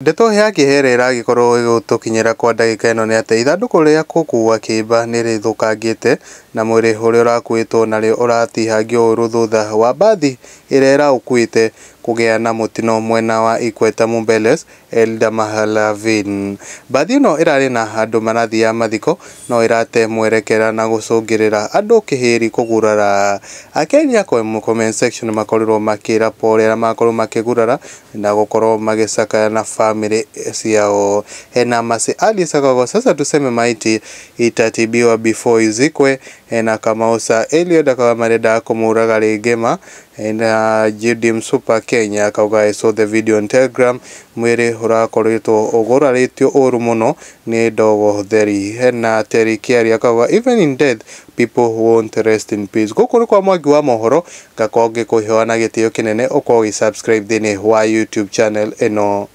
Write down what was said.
Ndeto ya kiherera gikorwo igutukinyira kwa ndagika ino ni ati ithanduku ria gukua kiimba ni rithukangite na mwiri uria urakuitwo nario uratihangio uru thutha wa mbathi iria iraukuite kugia na mutino mwena wa Ikweta Mumbeles Eldamahalavin. Mbathi ino irari na andu marathia mathiko no irate mwerekera na gucungirira andu kihiri kugurara. Akenya comment section makorirwo makira pole na makorwo makigurara na gukorwo magisaka na family ciao. Hena masi alisakago sasa tuseme maiti itatibiwa before izikwe. Hena Kamausa Eliud akawa marenda kumuraga ringima na Judy Msupa Kenya akauga I saw the video on Telegram mwiri urakoritwo uguraritio uru muno ni ndogo theri. Hena Terry Kiari akauga even in death people won't rest in peace. Gukuru kwa Mwangi wa mohoro gakonge kuheana gitio kinene uko subscribe thini wa YouTube channel eno.